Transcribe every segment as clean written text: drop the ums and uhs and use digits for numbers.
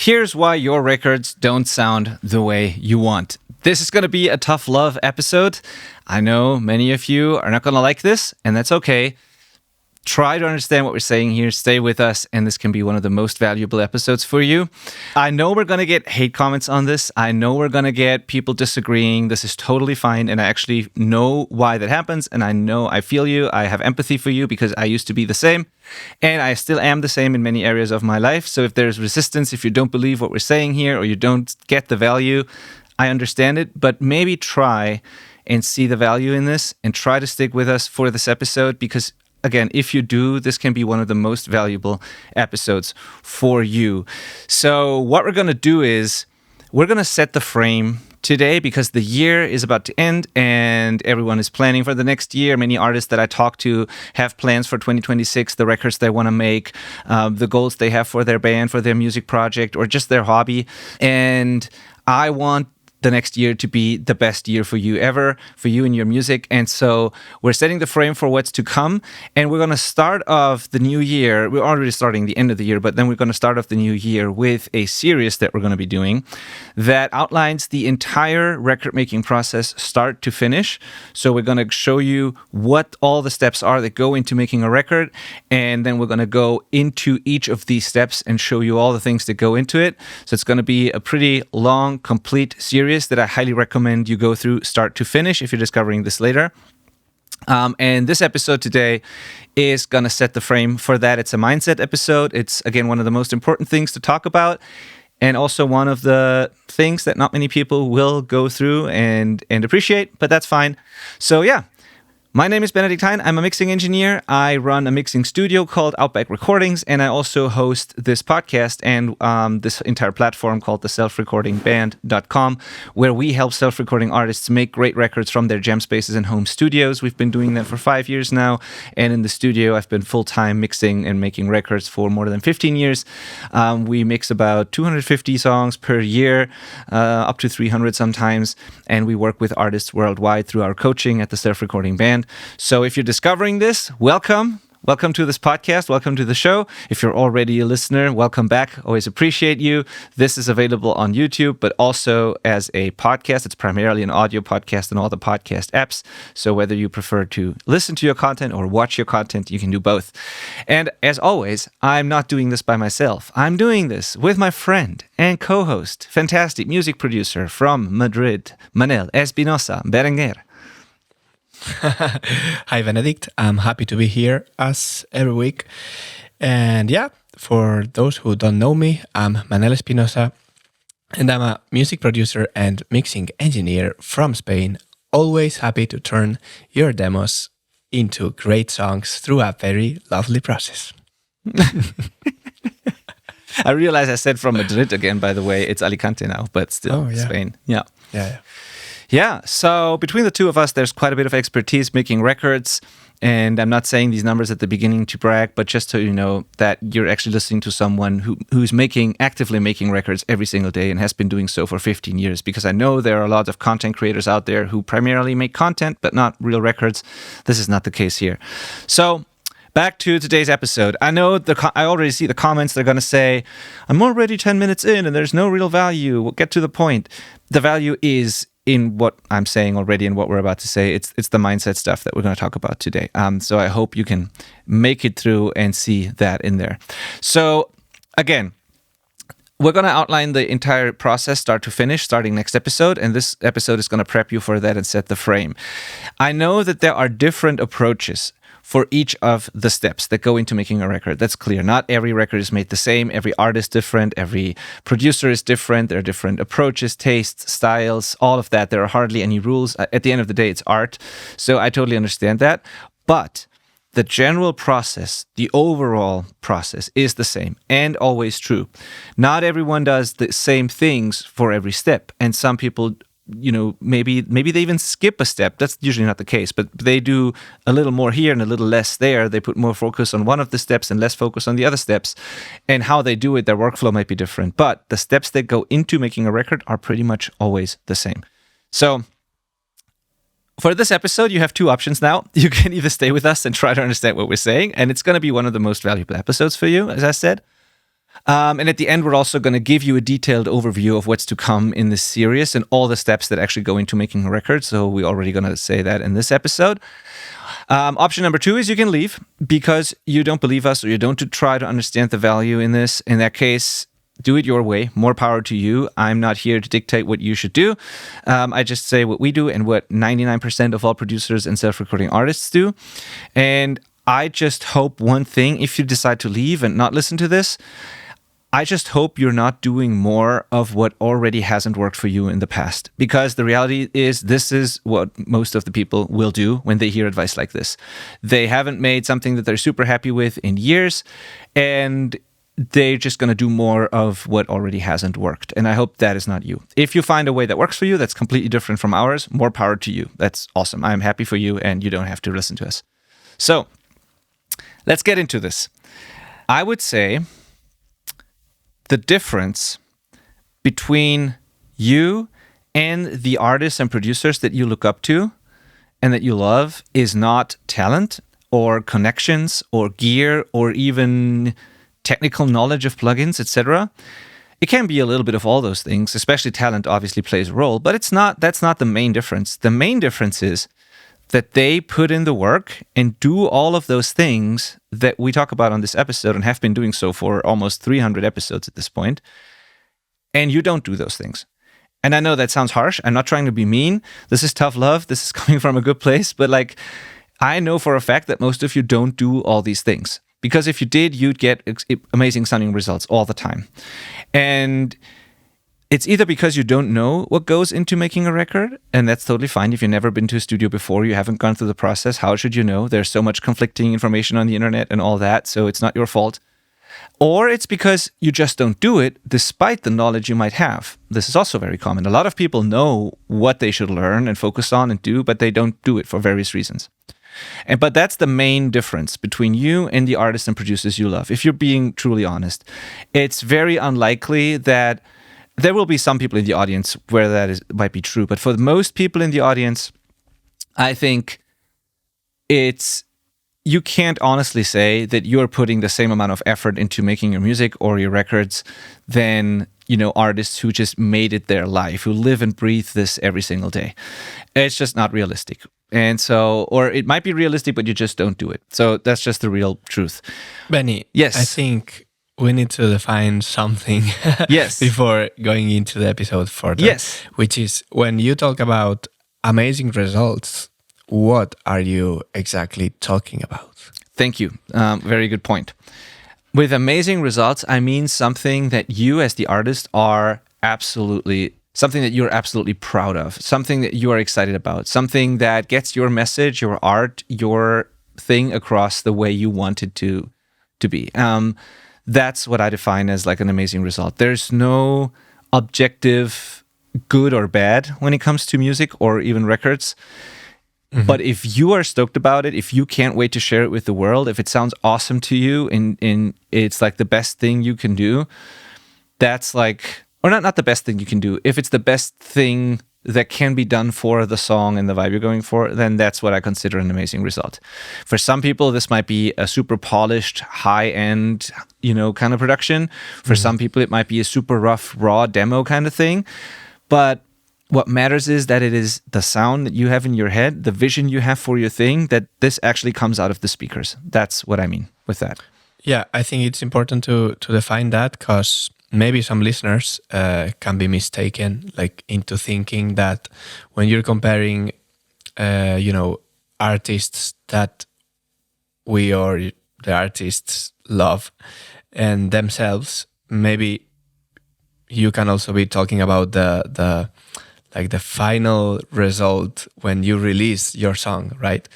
Here's why your records don't sound the way you want. This is going to be a tough love episode. I know many of you are not going to like this, and that's okay. Try to understand what we're saying here. Stay with us, and this can be one of the most valuable episodes for you. I know we're going to get hate comments on this. I know we're going to get people disagreeing. This is totally fine, and I actually know why that happens, and I feel you. I have empathy for you because I used to be the same, and I still am the same in many areas of my life. So if there's resistance, if you don't believe what we're saying here, or you don't get the value, I understand it, but maybe try and see the value in this and try to stick with us for this episode because again, if you do, this can be one of the most valuable episodes for you. So what we're going to do is we're going to set the frame today because the year is about to end and everyone is planning for the next year. Many artists that I talk to have plans for 2026, the records they want to make, the goals they have for their band, for their music project, or just their hobby. And I want the next year to be the best year for you ever, for you and your music. And so we're setting the frame for what's to come. And we're going to start off the new year. We're already starting the end of the year, but then we're going to start off the new year with a series that we're going to be doing that outlines the entire record making process, start to finish. So we're going to show you what all the steps are that go into making a record. And then we're going to go into each of these steps and show you all the things that go into it. So it's going to be a pretty long, complete series that I highly recommend you go through start to finish if you're discovering this later. And this episode today is going to set the frame for that. It's a mindset episode. It's, again, one of the most important things to talk about and also one of the things that not many people will go through and appreciate, but that's fine. So yeah. My name is Benedikt. I'm a mixing engineer. I run a mixing studio called Outback Recordings, and I also host this podcast and this entire platform called the selfrecordingband.com, where we help self-recording artists make great records from their jam spaces and home studios. We've been doing that for 5 years now, and in the studio, I've been full-time mixing and making records for more than 15 years. We mix about 250 songs per year, up to 300 sometimes, and we work with artists worldwide through our coaching at the Self-Recording Band. So if you're discovering this, welcome. Welcome to this podcast. Welcome to the show. If you're already a listener, welcome back. Always appreciate you. This is available on YouTube, but also as a podcast. It's primarily an audio podcast in all the podcast apps. So whether you prefer to listen to your content or watch your content, you can do both. And as always, I'm not doing this by myself. I'm doing this with my friend and co-host, fantastic music producer from Madrid, Manel Espinosa Berenguer. Hi, Benedikt. I'm happy to be here as every week. And yeah, for those who don't know me, I'm Manel Espinosa, and I'm a music producer and mixing engineer from Spain. Always happy to turn your demos into great songs through a very lovely process. I realize I said from Madrid again, by the way. It's Alicante now, but still Spain. Yeah. Yeah, so between the two of us, there's quite a bit of expertise making records, and I'm not saying these numbers at the beginning to brag, but just so you know that you're actually listening to someone who's actively making records every single day and has been doing so for 15 years, because I know there are a lot of content creators out there who primarily make content, but not real records. This is not the case here. So back to today's episode. I know I already see the comments. They're going to say, I'm already 10 minutes in and there's no real value. We'll get to the point. The value is in what I'm saying already and what we're about to say. It's the mindset stuff that we're going to talk about today. So I hope you can make it through and see that in there. So again, we're going to outline the entire process, start to finish, starting next episode. And this episode is going to prep you for that and set the frame. I know that there are different approaches for each of the steps that go into making a record. That's clear. Not every record is made the same. Every artist is different. Every producer is different. There are different approaches, tastes, styles, all of that. There are hardly any rules. At the end of the day, it's art. So I totally understand that. But the general process, the overall process is the same and always true. Not everyone does the same things for every step. And some people, maybe they even skip a step. That's usually not the case, but they do a little more here and a little less there. They put more focus on one of the steps and less focus on the other steps. And how they do it, their workflow might be different. But the steps that go into making a record are pretty much always the same. So for this episode, you have two options now. You can either stay with us and try to understand what we're saying, and it's going to be one of the most valuable episodes for you, as I said. And at the end, we're also going to give you a detailed overview of what's to come in this series and all the steps that actually go into making a record. So we're already going to say that in this episode. Option number 2 is you can leave because you don't believe us or you don't try to understand the value in this. In that case, do it your way. More power to you. I'm not here to dictate what you should do. I just say what we do and what 99% of all producers and self-recording artists do. And I just hope one thing, if you decide to leave and not listen to this, I just hope you're not doing more of what already hasn't worked for you in the past. Because the reality is this is what most of the people will do when they hear advice like this. They haven't made something that they're super happy with in years, and they're just going to do more of what already hasn't worked. And I hope that is not you. If you find a way that works for you that's completely different from ours, more power to you. That's awesome. I'm happy for you, and you don't have to listen to us. So let's get into this. I would say the difference between you and the artists and producers that you look up to and that you love is not talent or connections or gear or even technical knowledge of plugins, etc. It can be a little bit of all those things, especially talent obviously plays a role, but that's not the main difference. The main difference is that they put in the work and do all of those things that we talk about on this episode and have been doing so for almost 300 episodes at this point. And you don't do those things. And I know that sounds harsh. I'm not trying to be mean. This is tough love. This is coming from a good place. But I know for a fact that most of you don't do all these things. Because if you did, you'd get amazing sounding results all the time. And it's either because you don't know what goes into making a record, and that's totally fine. If you've never been to a studio before, you haven't gone through the process, how should you know? There's so much conflicting information on the internet and all that, so it's not your fault. Or it's because you just don't do it despite the knowledge you might have. This is also very common. A lot of people know what they should learn and focus on and do, but they don't do it for various reasons. But that's the main difference between you and the artists and producers you love. If you're being truly honest, it's very unlikely that there will be some people in the audience where might be true. But for most people in the audience, I think you can't honestly say that you're putting the same amount of effort into making your music or your records than, artists who just made it their life, who live and breathe this every single day. It's just not realistic. And so, or it might be realistic, but you just don't do it. So that's just the real truth. Benny, yes, I think we need to define something yes. before going into the episode further. Yes. Which is when you talk about amazing results, what are you exactly talking about? Thank you. Very good point. With amazing results, I mean something that you as the artist are something that you're absolutely proud of, something that you are excited about, something that gets your message, your art, your thing across the way you want it to be. That's what I define as an amazing result. There's no objective good or bad when it comes to music or even records. Mm-hmm. But if you are stoked about it, if you can't wait to share it with the world, if it sounds awesome to you and it's the best thing you can do, that's or not the best thing you can do. If it's the best thing that can be done for the song and the vibe you're going for, then that's what I consider an amazing result. For some people, this might be a super polished, high-end, kind of production. For some people, it might be a super rough, raw demo kind of thing. But what matters is that it is the sound that you have in your head, the vision you have for your thing, that this actually comes out of the speakers. That's what I mean with that. Yeah, I think it's important to define that because maybe some listeners can be mistaken into thinking that when you're comparing, artists that we or the artists love and themselves, maybe you can also be talking about the final result when you release your song, right?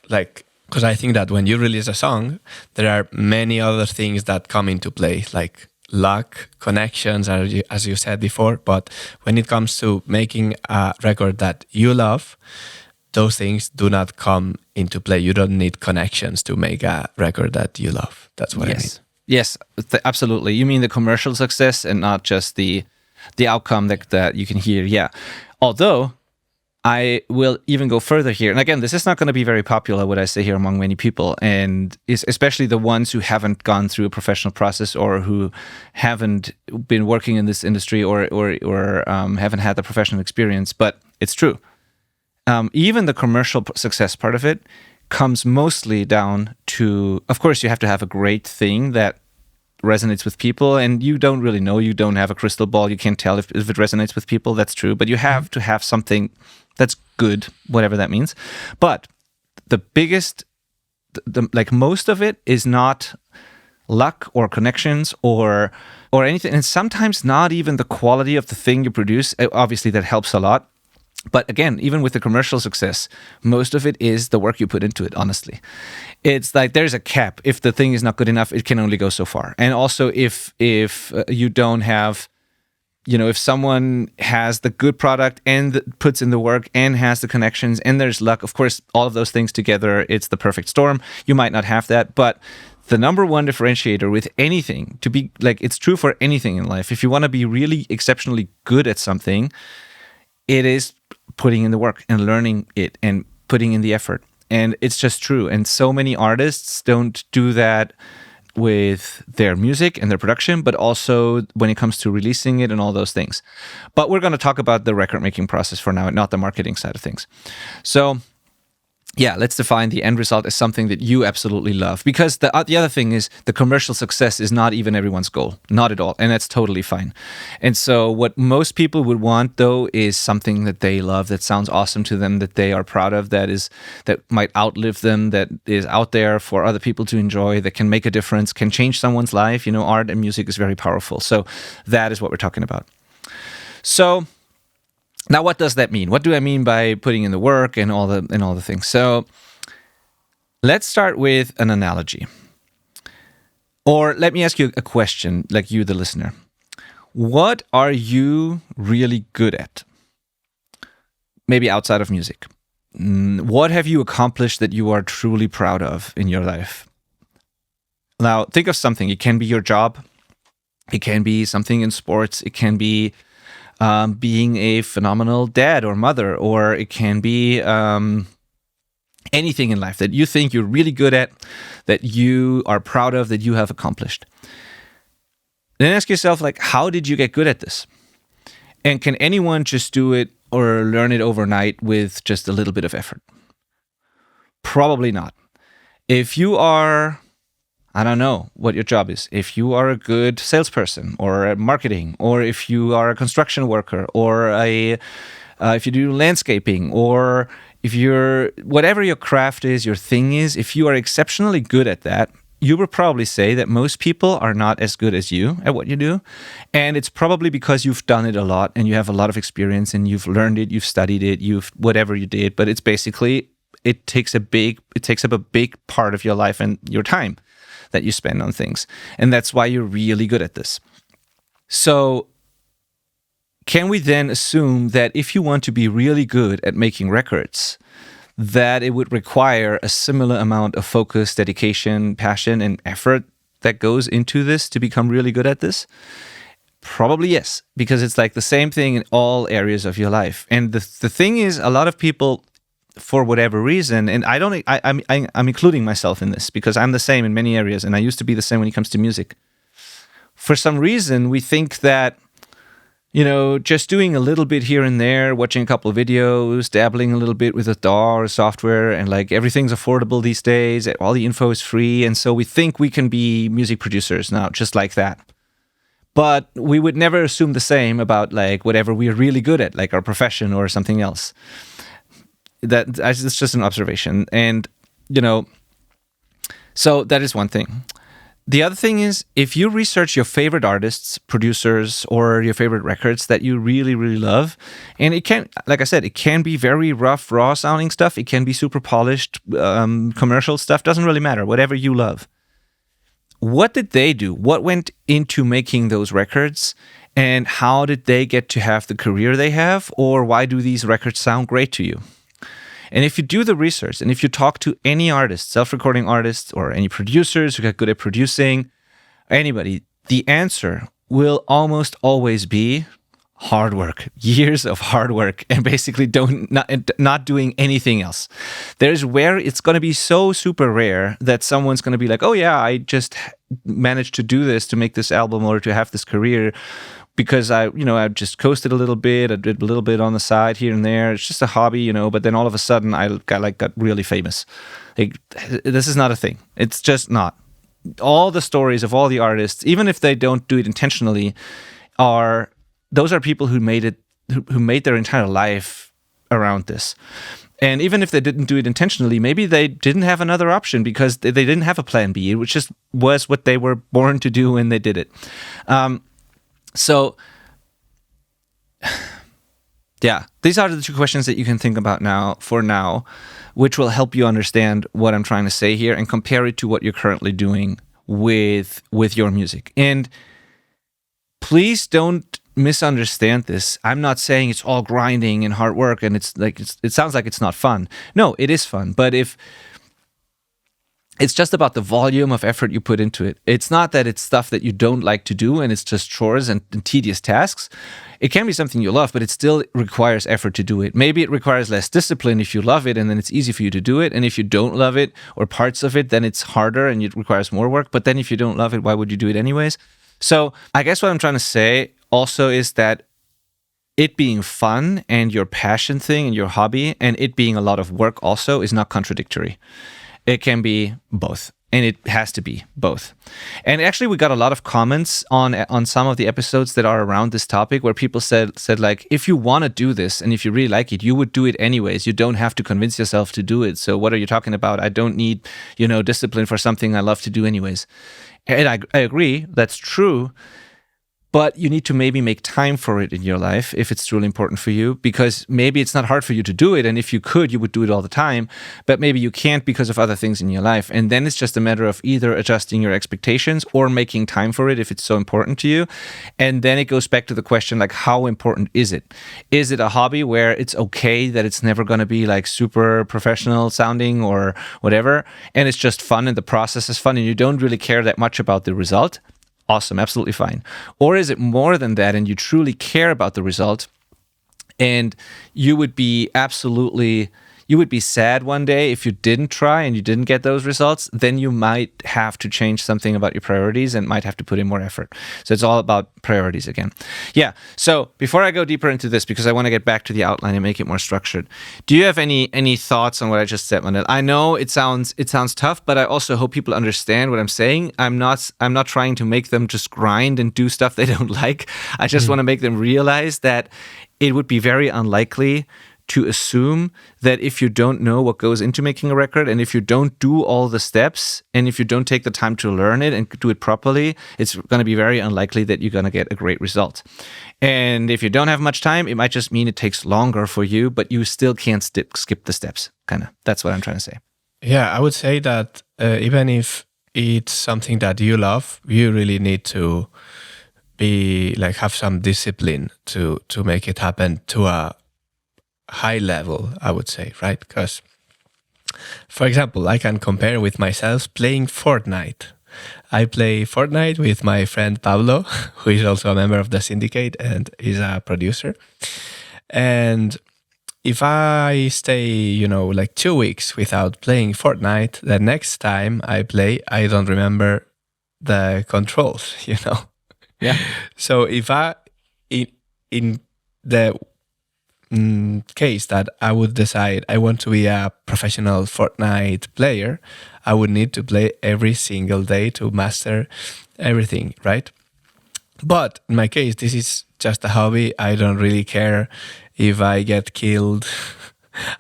Because I think that when you release a song, there are many other things that come into play, like luck, connections, as you said before. But when it comes to making a record that you love, those things do not come into play. You don't need connections to make a record that you love. That's what I mean. Yes, absolutely. You mean the commercial success and not just the outcome that you can hear. Yeah. Although I will even go further here. And again, this is not going to be very popular, what I say here, among many people, and especially the ones who haven't gone through a professional process or who haven't been working in this industry or haven't had the professional experience. But it's true. Even the commercial success part of it comes mostly down to, of course, you have to have a great thing that resonates with people, and you don't really know. You don't have a crystal ball. You can't tell if it resonates with people. That's true. But you have to have something that's good, whatever that means. But the biggest, like most of it is not luck or connections or anything. And sometimes not even the quality of the thing you produce. Obviously, that helps a lot. But again, even with the commercial success, most of it is the work you put into it, honestly. It's like there's a cap. If the thing is not good enough, it can only go so far. And also if you don't have, if someone has the good product and puts in the work and has the connections and there's luck, of course, all of those things together, it's the perfect storm. You might not have that, but the number one differentiator with anything, to be like, it's true for anything in life. If you want to be really exceptionally good at something, it is putting in the work and learning it and putting in the effort. And it's just true. And so many artists don't do that with their music and their production, but also when it comes to releasing it and all those things. But we're going to talk about the record making process for now, not the marketing side of things. So yeah, let's define the end result as something that you absolutely love. Because the other thing is the commercial success is not even everyone's goal. Not at all. And that's totally fine. And so what most people would want, though, is something that they love, that sounds awesome to them, that they are proud of, that might outlive them, that is out there for other people to enjoy, that can make a difference, can change someone's life. Art and music is very powerful. So that is what we're talking about. So now, what does that mean? What do I mean by putting in the work and all the things? So let's start with an analogy. Or let me ask you a question, like you, the listener. What are you really good at? Maybe outside of music. What have you accomplished that you are truly proud of in your life? Now, think of something. It can be your job. It can be something in sports. It can be being a phenomenal dad or mother, or it can be anything in life that you think you're really good at, that you are proud of, that you have accomplished. Then ask yourself, how did you get good at this? And can anyone just do it or learn it overnight with just a little bit of effort? Probably not. If you are, I don't know what your job is. If you are a good salesperson or a marketing, or if you are a construction worker, or if you do landscaping, or if you're, whatever your craft is, your thing is, if you are exceptionally good at that, you would probably say that most people are not as good as you at what you do. And it's probably because you've done it a lot and you have a lot of experience and you've learned it, you've studied it, whatever you did. But it's basically, it takes up a big part of your life and your time that you spend on things. And that's why you're really good at this. So can we then assume that if you want to be really good at making records, that it would require a similar amount of focus, dedication, passion, and effort that goes into this to become really good at this? Probably yes, because it's like the same thing in all areas of your life. And the thing is, a lot of people, for whatever reason, and I'm including myself in this because I'm the same in many areas, and I used to be the same when it comes to music. For some reason, we think that, just doing a little bit here and there, watching a couple of videos, dabbling a little bit with a DAW or software, and everything's affordable these days, all the info is free, and so we think we can be music producers now, just like that. But we would never assume the same about whatever we're really good at, like our profession or something else. It's just an observation. And, so that is one thing. The other thing is, if you research your favorite artists, producers, or your favorite records that you really, really love, and it can, like I said, it can be very rough, raw sounding stuff. It can be super polished, commercial stuff. Doesn't really matter, whatever you love. What did they do? What went into making those records? And how did they get to have the career they have? Or why do these records sound great to you? And if you do the research, and if you talk to any artist, self-recording artists, or any producers who get good at producing, anybody, the answer will almost always be hard work, years of hard work, and basically not doing anything else. There's where it's going to be so super rare that someone's going to be like, oh yeah, I just managed to do this, to make this album or to have this career because I just coasted a little bit, I did a little bit on the side here and there. It's just a hobby, but then all of a sudden I got really famous. Like, this is not a thing. It's just not. All the stories of all the artists, even if they don't do it intentionally, those are people who made their entire life around this. And even if they didn't do it intentionally, maybe they didn't have another option because they didn't have a plan B, which just was what they were born to do when they did it. So, yeah, these are the two questions that you can think about now, which will help you understand what I'm trying to say here and compare it to what you're currently doing with your music. And please don't misunderstand this. I'm not saying it's all grinding and hard work and it sounds like it's not fun. No, it is fun. But if it's just about the volume of effort you put into it. It's not that it's stuff that you don't like to do and it's just chores and tedious tasks. It can be something you love, but it still requires effort to do it. Maybe it requires less discipline if you love it and then it's easy for you to do it. And if you don't love it or parts of it, then it's harder and it requires more work. But then if you don't love it, why would you do it anyways? So I guess what I'm trying to say also is that it being fun and your passion thing and your hobby and it being a lot of work also is not contradictory. It can be both, and it has to be both. And actually, we got a lot of comments on some of the episodes that are around this topic where people said like, if you want to do this and if you really like it, you would do it anyways. You don't have to convince yourself to do it. So what are you talking about? I don't need, discipline for something I love to do anyways. And I agree, that's true. But you need to maybe make time for it in your life if it's truly important for you, because maybe it's not hard for you to do it. And if you could, you would do it all the time. But maybe you can't because of other things in your life. And then it's just a matter of either adjusting your expectations or making time for it if it's so important to you. And then it goes back to the question, like, how important is it? Is it a hobby where it's okay that it's never going to be like super professional sounding or whatever? And it's just fun and the process is fun and you don't really care that much about the result? Awesome, absolutely fine. Or is it more than that and you truly care about the result and you would be sad one day if you didn't try and you didn't get those results, then you might have to change something about your priorities and might have to put in more effort. So it's all about priorities again. Yeah, so before I go deeper into this, because I want to get back to the outline and make it more structured, do you have any thoughts on what I just said, Manel? I know it sounds tough, but I also hope people understand what I'm saying. I'm not trying to make them just grind and do stuff they don't like. I just want to make them realize that it would be very unlikely to assume that if you don't know what goes into making a record and if you don't do all the steps and if you don't take the time to learn it and do it properly, it's going to be very unlikely that you're going to get a great result. And if you don't have much time, it might just mean it takes longer for you, but you still can't skip the steps, kind of. That's what I'm trying to say. Yeah, I would say that even if it's something that you love, you really need to have some discipline to make it happen to a high level, I would say, right? Because, for example, I can compare with myself playing Fortnite. I play Fortnite with my friend Pablo, who is also a member of the syndicate and is a producer. And if I stay, 2 weeks without playing Fortnite, the next time I play, I don't remember the controls, Yeah. So if in the case that I would decide I want to be a professional Fortnite player, I would need to play every single day to master everything, right? But in my case, this is just a hobby. I don't really care if I get killed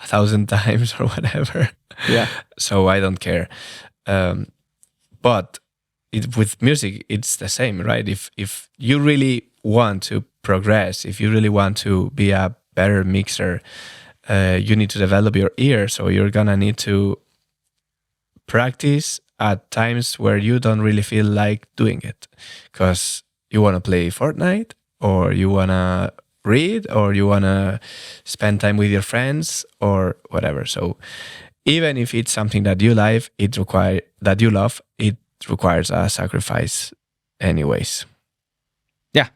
1,000 times or whatever. Yeah. So I don't care. But with music, it's the same, right? If you really want to progress, if you really want to be a better mixer, you need to develop your ear. So you're gonna need to practice at times where you don't really feel like doing it because you want to play Fortnite or you want to read or you want to spend time with your friends or whatever. So even if it's something that you love, it requires a sacrifice anyways. Yeah.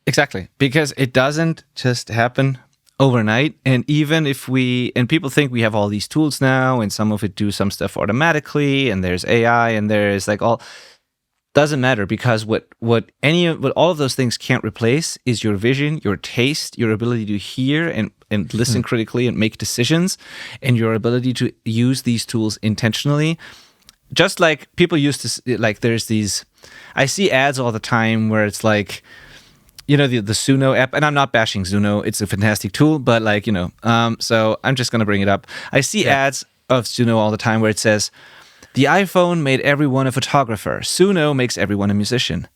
Exactly, because it doesn't just happen overnight. And even if people think we have all these tools now, and some of it do some stuff automatically, and there's AI, and there's like all, doesn't matter, because what all of those things can't replace is your vision, your taste, your ability to hear and listen critically and make decisions, and your ability to use these tools intentionally. Just like people used to, like, there's these, I see ads all the time where it's like, the Suno app, and I'm not bashing Suno, it's a fantastic tool, but like, so I'm just going to bring it up. I see ads of Suno all the time where it says, the iPhone made everyone a photographer. Suno makes everyone a musician.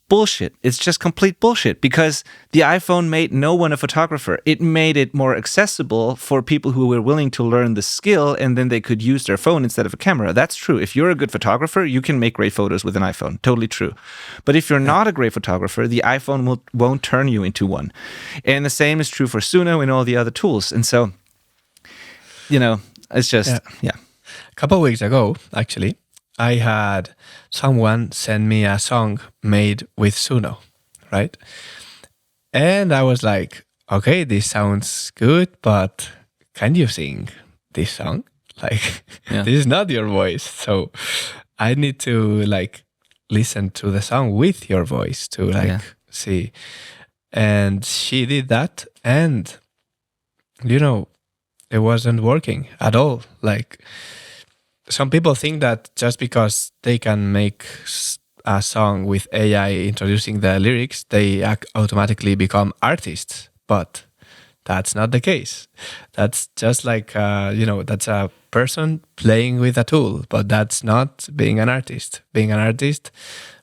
Bullshit. It's just complete bullshit, because the iPhone made no one a photographer. It made it more accessible for people who were willing to learn the skill, and then they could use their phone instead of a camera. That's true. If you're a good photographer, you can make great photos with an iPhone. Totally true. But if you're not a great photographer, the iPhone won't turn you into one. And the same is true for Suno and all the other tools. And so, it's just, yeah. A couple of weeks ago, actually, I had someone send me a song made with Suno, right? And I was like, okay, this sounds good, but can you sing this song? Like, this is not your voice. So I need to like listen to the song with your voice to see. And she did that, and it wasn't working at all. Like, some people think that just because they can make a song with AI introducing the lyrics, they automatically become artists. But that's not the case. That's just like, that's a person playing with a tool, but that's not being an artist. Being an artist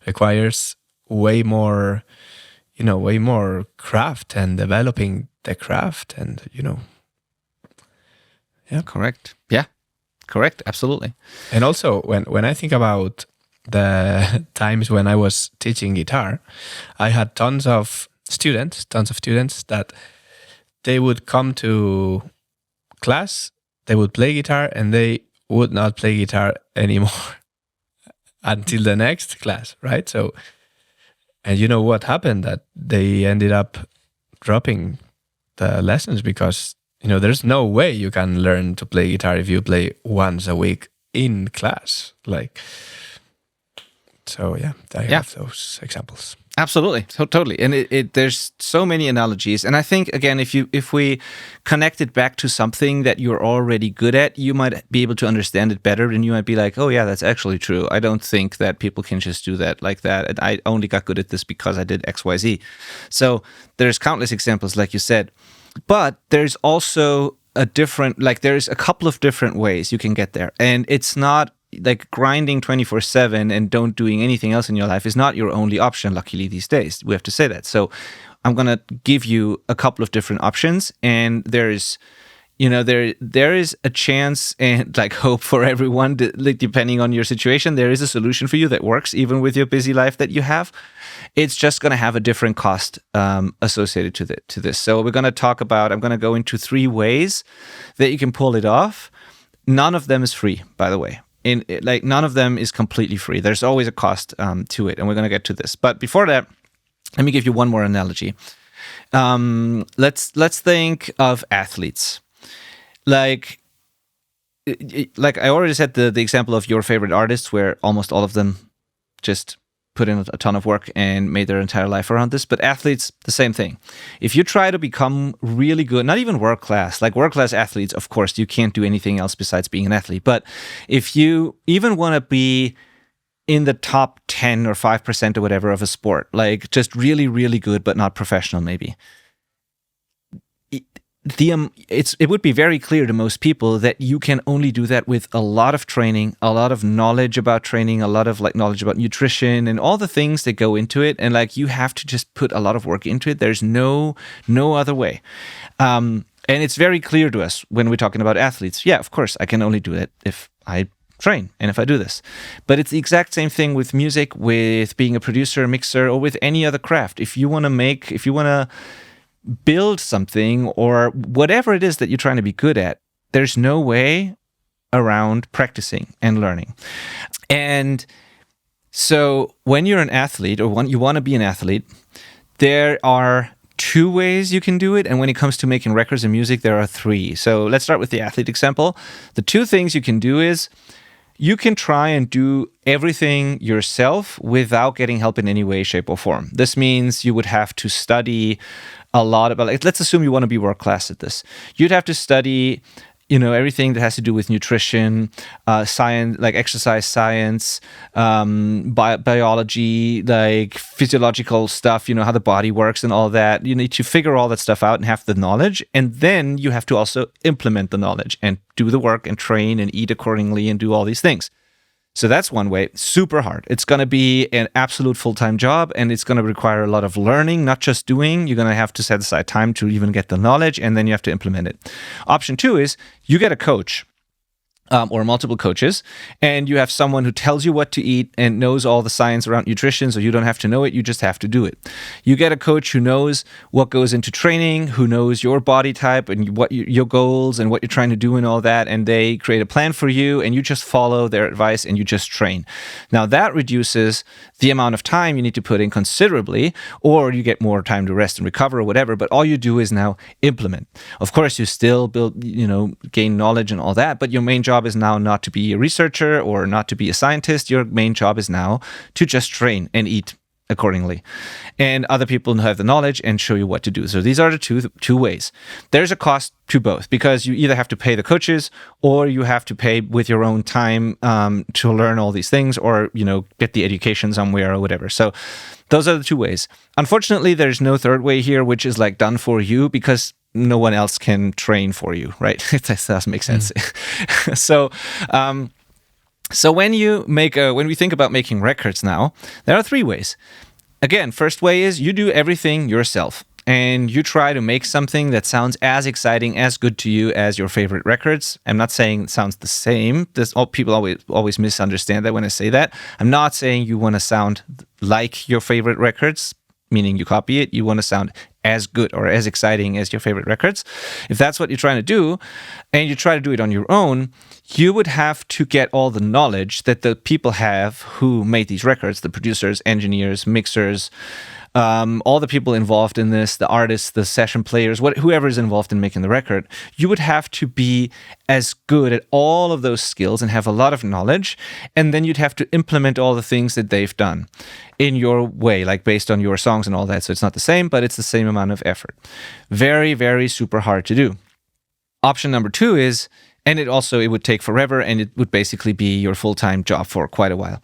requires way more craft and developing the craft and, Yeah, correct. Yeah. Correct, absolutely. And also, when I think about the times when I was teaching guitar, I had tons of students that they would come to class, they would play guitar, and they would not play guitar anymore until the next class, right? So, and you know what happened? That they ended up dropping the lessons because there's no way you can learn to play guitar if you play once a week in class. Like, so I have those examples. Absolutely, totally. And there's so many analogies. And I think, again, if we connect it back to something that you're already good at, you might be able to understand it better, and you might be like, oh yeah, that's actually true. I don't think that people can just do that like that. And I only got good at this because I did X, Y, Z. So there's countless examples, like you said. But there's also there's a couple of different ways you can get there. And it's not like grinding 24/7 and don't doing anything else in your life is not your only option, luckily, these days. We have to say that. So I'm going to give you a couple of different options. And there's, there is a chance and like hope for everyone, depending on your situation. There is a solution for you that works, even with your busy life that you have. It's just going to have a different cost associated to this. So I'm going to go into 3 ways that you can pull it off. None of them is free, by the way. None of them is completely free. There's always a cost to it, and we're going to get to this. But before that, let me give you one more analogy. Let's think of athletes. Like I already said, the example of your favorite artists, where almost all of them just put in a ton of work and made their entire life around this. But athletes, the same thing. If you try to become really good, not even world-class, like world-class athletes, of course, you can't do anything else besides being an athlete. But if you even want to be in the top 10 or 5% or whatever of a sport, like just really, really good, but not professional maybe, it would be very clear to most people that you can only do that with a lot of training, a lot of knowledge about training, a lot of knowledge about nutrition and all the things that go into it. And you have to just put a lot of work into it. There's no other way. And it's very clear to us when we're talking about athletes. Yeah, of course, I can only do it if I train and if I do this. But it's the exact same thing with music, with being a producer, mixer, or with any other craft. If you want to build something or whatever it is that you're trying to be good at, there's no way around practicing and learning. And so when you're an athlete or when you want to be an athlete, There are two ways you can do it. And when it comes to making records and music, there are three. So let's start with the athlete example. The two things you can do is you can try and do everything yourself without getting help in any way, shape, or form. This means you would have to study a lot about, like, let's assume you want to be world class at this. You'd have to study, everything that has to do with nutrition, science, like exercise science, biology, like physiological stuff, how the body works and all that. You need to figure all that stuff out and have the knowledge. And then you have to also implement the knowledge and do the work and train and eat accordingly and do all these things. So that's one way. Super hard. It's going to be an absolute full-time job, and it's going to require a lot of learning, not just doing. You're going to have to set aside time to even get the knowledge, and then you have to implement it. Option two is you get a coach. Or multiple coaches, and you have someone who tells you what to eat and knows all the science around nutrition, so you don't have to know it, you just have to do it. You get a coach who knows what goes into training, who knows your body type and what your goals and what you're trying to do and all that, and they create a plan for you, and you just follow their advice and you just train. Now that reduces the amount of time you need to put in considerably, or you get more time to rest and recover or whatever, but all you do is now implement. Of course, you still build, gain knowledge and all that, but your main job is now not to be a researcher or not to be a scientist. Your main job is now to just train and eat accordingly. And other people have the knowledge and show you what to do. So these are the two ways. There's a cost to both, because you either have to pay the coaches or you have to pay with your own time to learn all these things, or get the education somewhere or whatever. So those are the two ways. Unfortunately, there's no third way here, which is like done for you, because no one else can train for you, right? It doesn't make sense. So when we think about making records now, there are three ways. Again, first way is you do everything yourself, and you try to make something that sounds as exciting, as good to you as your favorite records. I'm not saying it sounds the same. People always misunderstand that when I say that. I'm not saying you want to sound like your favorite records, meaning you copy it. You want to sound as good or as exciting as your favorite records. If that's what you're trying to do, and you try to do it on your own, you would have to get all the knowledge that the people have who made these records, the producers, engineers, mixers, all the people involved in this, the artists, the session players, whoever is involved in making the record. You would have to be as good at all of those skills and have a lot of knowledge, and then you'd have to implement all the things that they've done in your way, like based on your songs and all that. So it's not the same, but it's the same amount of effort. Very, very super hard to do. Option number two is, and it would take forever, and it would basically be your full-time job for quite a while.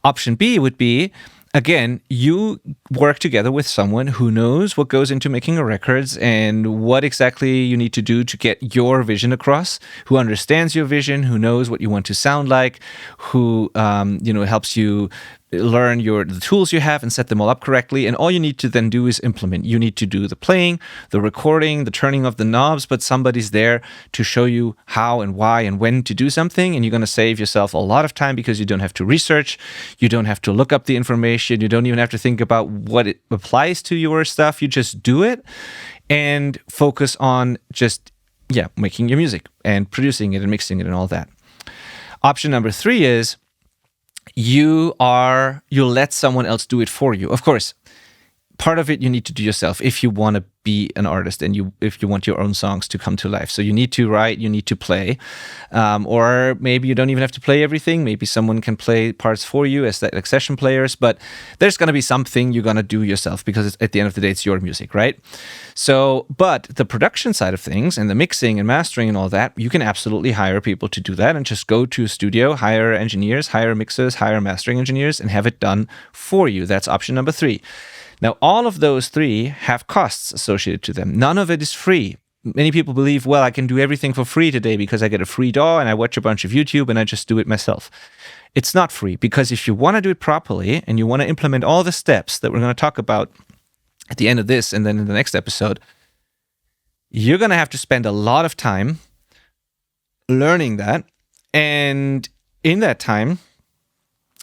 Option B would be, again, you work together with someone who knows what goes into making a records and what exactly you need to do to get your vision across, who understands your vision, who knows what you want to sound like, who helps you learn the tools you have and set them all up correctly. And all you need to then do is implement. You need to do the playing, the recording, the turning of the knobs, but somebody's there to show you how and why and when to do something. And you're going to save yourself a lot of time, because you don't have to research. You don't have to look up the information. You don't even have to think about what it applies to your stuff. You just do it and focus on just, making your music and producing it and mixing it and all that. Option number three is, you let someone else do it for you. Of course, part of it you need to do yourself if you want to be an artist and if you want your own songs to come to life. So you need to write, you need to play, or maybe you don't even have to play everything. Maybe someone can play parts for you as like session players, but there's going to be something you're going to do yourself, because at the end of the day, it's your music, right? So, but the production side of things and the mixing and mastering and all that, you can absolutely hire people to do that, and just go to a studio, hire engineers, hire mixers, hire mastering engineers, and have it done for you. That's option number three. Now, all of those three have costs associated to them. None of it is free. Many people believe, well, I can do everything for free today because I get a free DAW and I watch a bunch of YouTube and I just do it myself. It's not free, because if you want to do it properly and you want to implement all the steps that we're going to talk about at the end of this and then in the next episode, you're going to have to spend a lot of time learning that. And in that time,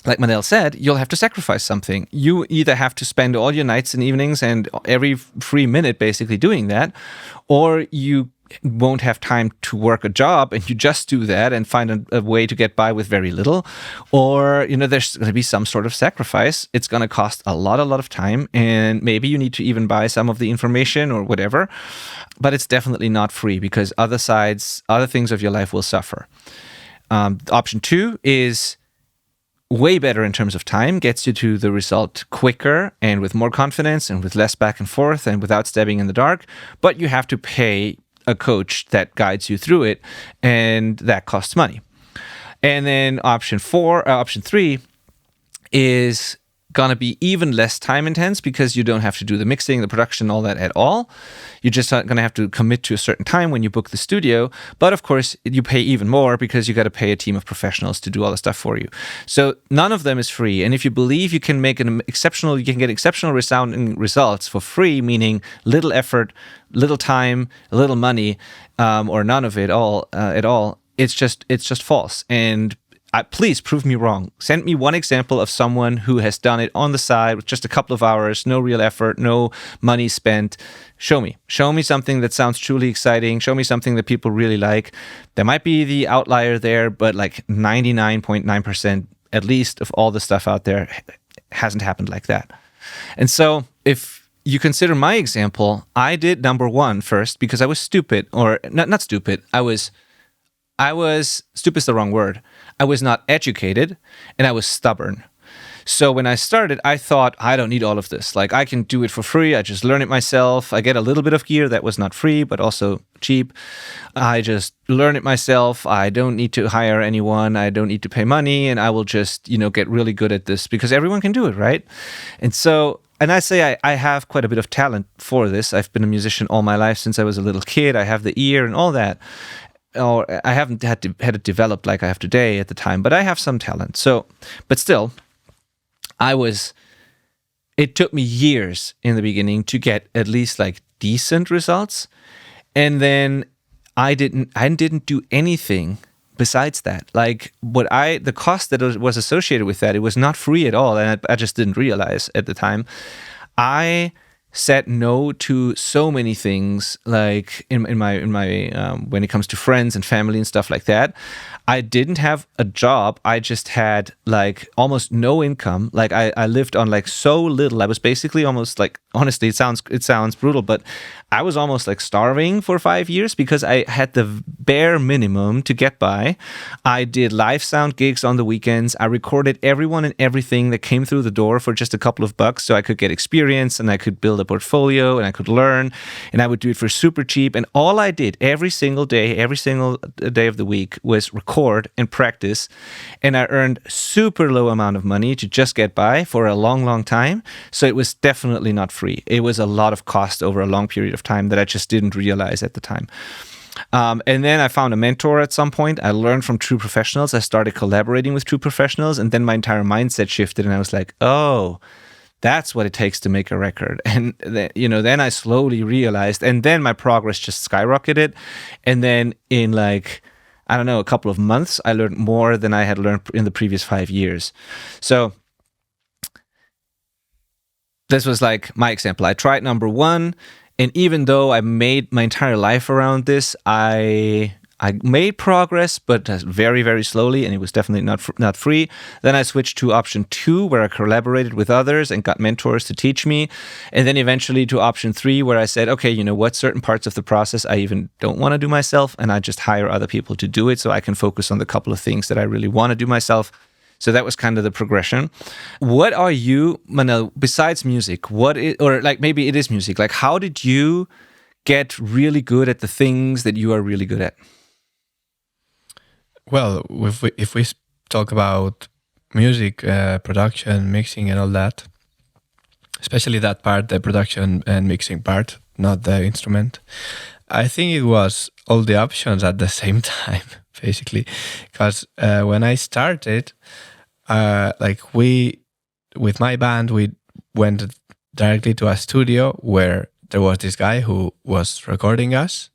like Manel said, you'll have to sacrifice something. You either have to spend all your nights and evenings and every free minute basically doing that, or you won't have time to work a job and you just do that and find a way to get by with very little, or there's going to be some sort of sacrifice. It's going to cost a lot of time, and maybe you need to even buy some of the information or whatever, but it's definitely not free, because other things of your life will suffer. Option 2 is way better in terms of time, gets you to the result quicker and with more confidence and with less back and forth and without stabbing in the dark, but you have to pay a coach that guides you through it, and that costs money. And then option 3 is gonna be even less time intense, because you don't have to do the mixing, the production, all that at all. You're just gonna have to commit to a certain time when you book the studio. But of course, you pay even more because you got to pay a team of professionals to do all the stuff for you. So none of them is free. And if you believe you can get exceptional resounding results for free, meaning little effort, little time, little money, or none of it all at all, it's just false. And please prove me wrong. Send me one example of someone who has done it on the side with just a couple of hours, no real effort, no money spent. Show me something that sounds truly exciting. Show me something that people really like. There might be the outlier there, but like 99.9% at least of all the stuff out there hasn't happened like that. And so if you consider my example, I did number 1 first because I was stupid, or not stupid. I was stupid is the wrong word. I was not educated, and I was stubborn. So when I started, I thought, I don't need all of this. Like, I can do it for free. I just learn it myself. I get a little bit of gear that was not free, but also cheap. I just learn it myself. I don't need to hire anyone. I don't need to pay money, and I will just, get really good at this because everyone can do it, right? And I say I have quite a bit of talent for this. I've been a musician all my life since I was a little kid. I have the ear and all that. Or I haven't had it developed like I have today at the time, but I have some talent. So, but still, it took me years in the beginning to get at least like decent results. And then I didn't do anything besides that. Like the cost that was associated with that, it was not free at all. And I just didn't realize at the time. I said no to so many things, like in my when it comes to friends and family and stuff like that. I didn't have a job. I just had like almost no income. Like I lived on like so little. I was basically almost like, honestly, it sounds brutal, but I was almost like starving for 5 years because I had the bare minimum to get by. I did live sound gigs on the weekends. I recorded everyone and everything that came through the door for just a couple of bucks, so I could get experience and I could build a portfolio and I could learn, and I would do it for super cheap. And all I did every single day of the week was record and practice, and I earned super low amount of money to just get by for a long time. So it was definitely not free. It was a lot of cost over a long period of time that I just didn't realize at the time. And then I found a mentor at some point. I learned from true professionals. I started collaborating with true professionals, and then my entire mindset shifted, and I was like, oh, that's what it takes to make a record. And then I slowly realized, and then my progress just skyrocketed. And then in like, I don't know, a couple of months, I learned more than I had learned in the previous 5 years. So this was like my example. I tried number 1, and even though I made my entire life around this, I made progress, but very, very slowly, and it was definitely not free. Then I switched to option 2, where I collaborated with others and got mentors to teach me. And then eventually to option 3, where I said, okay, you know what, certain parts of the process I even don't want to do myself, and I just hire other people to do it so I can focus on the couple of things that I really want to do myself. So that was kind of the progression. What are you, Manel, besides music, or like maybe it is music, like how did you get really good at the things that you are really good at? Well, if we talk about music, production, mixing, and all that, especially that part, the production and mixing part, not the instrument, I think it was all the options at the same time, basically. Because when I started, with my band, we went directly to a studio where there was this guy who was recording us,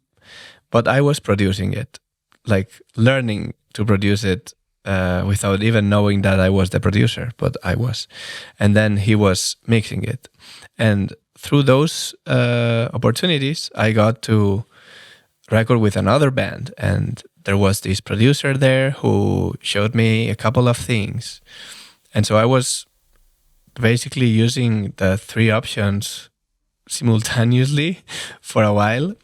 but I was producing it, like learning to produce it without even knowing that I was the producer, but I was. And then he was mixing it. And through those opportunities, I got to record with another band, and there was this producer there who showed me a couple of things. And so I was basically using the three options simultaneously for a while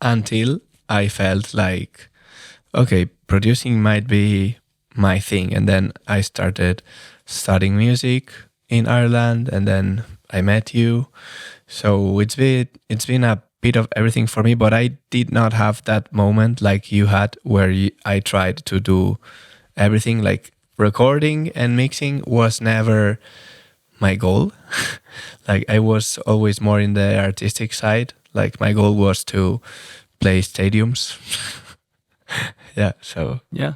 until I felt like, okay, producing might be my thing. And then I started studying music in Ireland, and then I met you. So it's been a bit of everything for me, but I did not have that moment like you had where I tried to do everything. Like recording and mixing was never my goal. Like I was always more in the artistic side. Like my goal was to play stadiums. Yeah, so Yeah.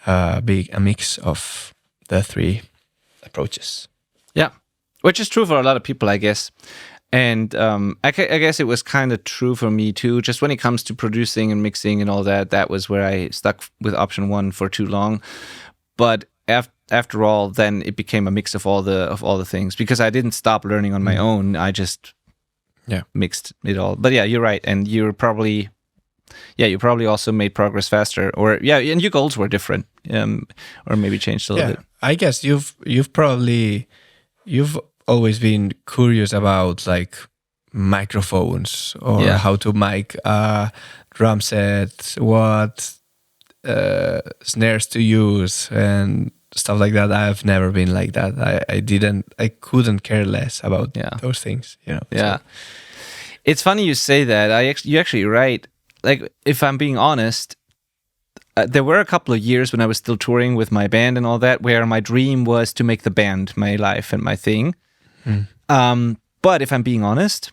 a mix of the three approaches. Yeah, which is true for a lot of people, I guess. And I guess it was kind of true for me too. Just when it comes to producing and mixing and all that, that was where I stuck with option one for too long. But after all, then it became a mix of all the things, because I didn't stop learning on my own. I just mixed it all. But yeah, you're right, and you probably also made progress faster, or and your goals were different, or maybe changed a little bit. I guess you've always been curious about like microphones or how to mic a drum set, what snares to use and stuff like that. I've never been like that. I couldn't care less about those things, you know. Yeah. So. It's funny you say that. You're actually right. Like, if I'm being honest, there were a couple of years when I was still touring with my band and all that, where my dream was to make the band my life and my thing. But if I'm being honest,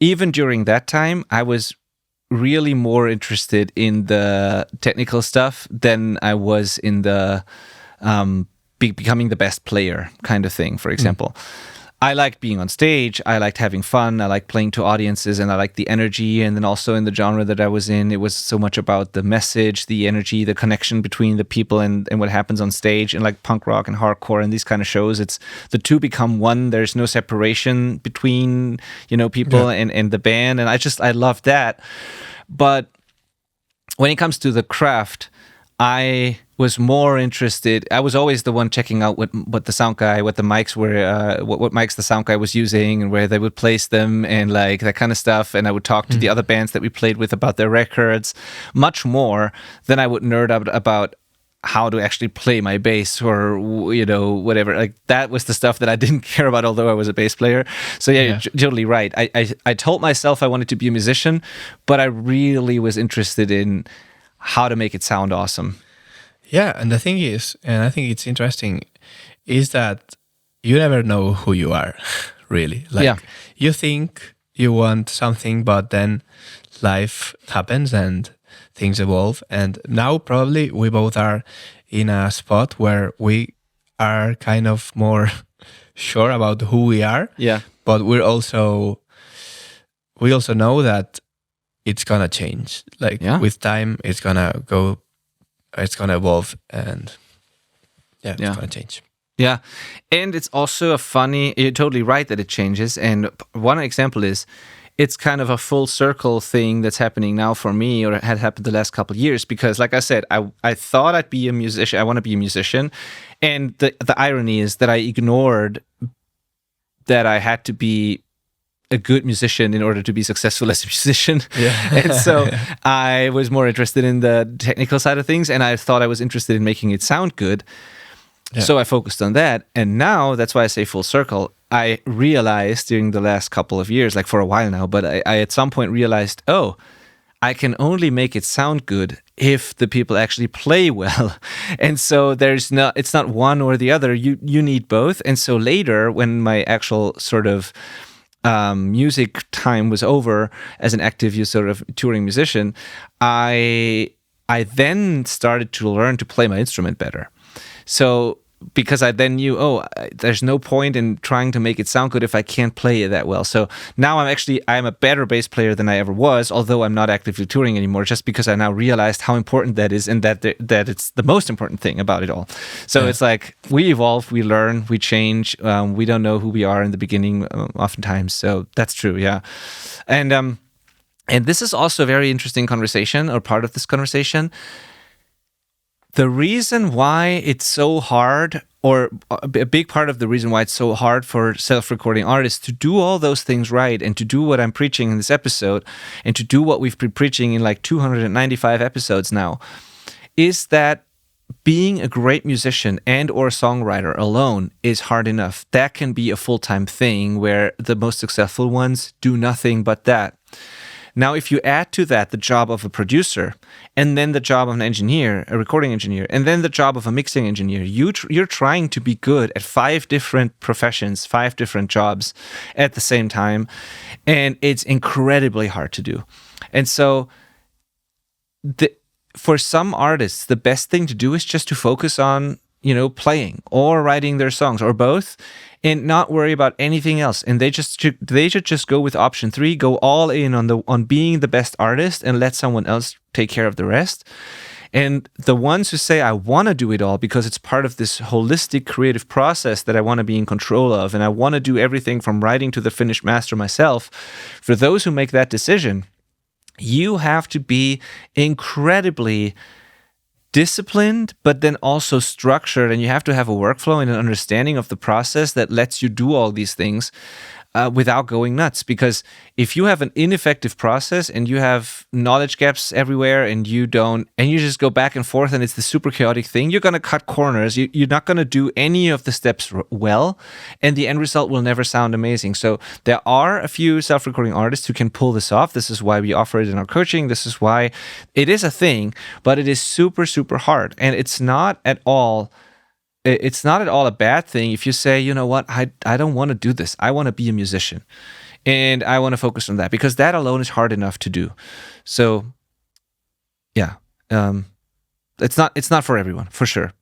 even during that time, I was really more interested in the technical stuff than I was in the becoming the best player kind of thing, for example. I liked being on stage, I liked having fun, I liked playing to audiences, and I liked the energy. And then also in the genre that I was in, it was so much about the message, the energy, the connection between the people and what happens on stage. And like punk rock and hardcore and these kind of shows, it's the two become one. There's no separation between, people and the band. And I love that. But when it comes to the craft, I was more interested. I was always the one checking out what the sound guy, what the mics were, what mics the sound guy was using, and where they would place them, and like that kind of stuff. And I would talk to the other bands that we played with about their records, much more than I would nerd out about how to actually play my bass or whatever. Like that was the stuff that I didn't care about, although I was a bass player. So you're totally right. I told myself I wanted to be a musician, but I really was interested in how to make it sound awesome. Yeah, and the thing is, and I think it's interesting, is that you never know who you are, really. Like you think you want something, but then life happens and things evolve. And now probably we both are in a spot where we are kind of more sure about who we are. Yeah. But we also know that it's gonna change. Like with time, it's gonna evolve, and it's gonna change. Yeah, and it's also you're totally right that it changes. And one example is, it's kind of a full circle thing that's happening now for me, or had happened the last couple of years. Because, like I said, I thought I'd be a musician. I want to be a musician, and the irony is that I ignored that I had to be a good musician in order to be successful as a musician. And so I was more interested in the technical side of things, and I thought I was interested in making it sound good. So I focused on that. And now, that's why I say full circle, I realized during the last couple of years, like for a while now, but I at some point realized, I can only make it sound good if the people actually play well. And so it's not one or the other. You need both. And so later, when my actual sort of music time was over as an active sort of touring musician, I then started to learn to play my instrument better. So because I then knew, there's no point in trying to make it sound good if I can't play it that well. So now I'm a better bass player than I ever was, although I'm not actively touring anymore, just because I now realized how important that is, and that it's the most important thing about it all. So it's like we evolve, we learn, we change. We don't know who we are in the beginning oftentimes. So that's true, yeah. And And this is also a very interesting conversation, or part of this conversation. The reason why it's so hard, or a big part of the reason why it's so hard for self-recording artists to do all those things right, and to do what I'm preaching in this episode, and to do what we've been preaching in like 295 episodes now, is that being a great musician and or songwriter alone is hard enough. That can be a full-time thing where the most successful ones do nothing but that. Now, if you add to that the job of a producer, and then the job of an engineer, a recording engineer, and then the job of a mixing engineer, you're trying to be good at 5 different professions, 5 different jobs at the same time, and it's incredibly hard to do. And so for some artists, the best thing to do is just to focus on, playing or writing their songs, or both, and not worry about anything else. And they should just go with option 3, go all in on being the best artist, and let someone else take care of the rest. And the ones who say, I want to do it all because it's part of this holistic creative process that I want to be in control of, and I want to do everything from writing to the finished master myself, for those who make that decision, you have to be incredibly disciplined, but then also structured, and you have to have a workflow and an understanding of the process that lets you do all these things without going nuts. Because if you have an ineffective process and you have knowledge gaps everywhere, and you just go back and forth, and it's the super chaotic thing, you're going to cut corners. You're not going to do any of the steps well, and the end result will never sound amazing. So there are a few self-recording artists who can pull this off. This is why we offer it in our coaching. This is why it is a thing, but it is super, super hard. And it's not at all a bad thing if you say, you know what, I don't want to do this. I want to be a musician, and I want to focus on that, because that alone is hard enough to do. So yeah, it's not for everyone, for sure.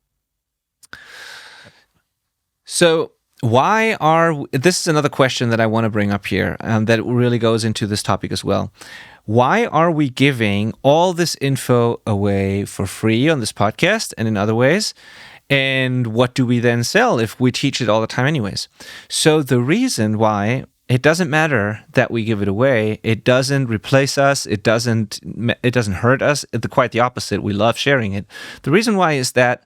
So this is another question that I want to bring up here, that really goes into this topic as well. Why are we giving all this info away for free on this podcast and in other ways? And what do we then sell if we teach it all the time anyways? So the reason why it doesn't matter that we give it away, it doesn't replace us, it doesn't hurt us, quite the opposite, we love sharing it. The reason why is that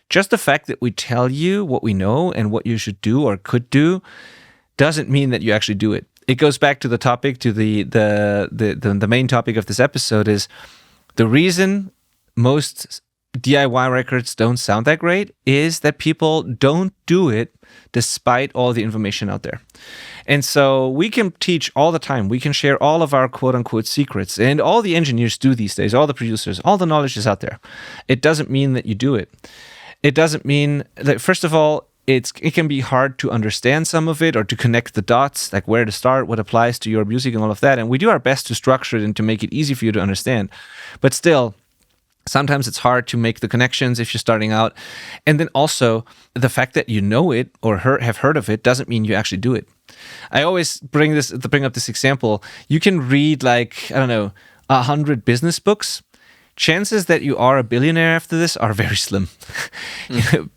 just the fact that we tell you what we know and what you should do or could do doesn't mean that you actually do it. It goes back to the topic, to the main topic of this episode, is the reason most DIY records don't sound that great is that people don't do it despite all the information out there. And so we can teach all the time. We can share all of our quote-unquote secrets, and all the engineers do these days, all the producers, all the knowledge is out there. It doesn't mean that you do it. It doesn't mean that, first of all, it can be hard to understand some of it, or to connect the dots, like where to start, what applies to your music and all of that. And we do our best to structure it and to make it easy for you to understand. But still, sometimes it's hard to make the connections if you're starting out. And then also, the fact that you know it or have heard of it doesn't mean you actually do it. I always bring up this example. You can read 100 business books. Chances that you are a billionaire after this are very slim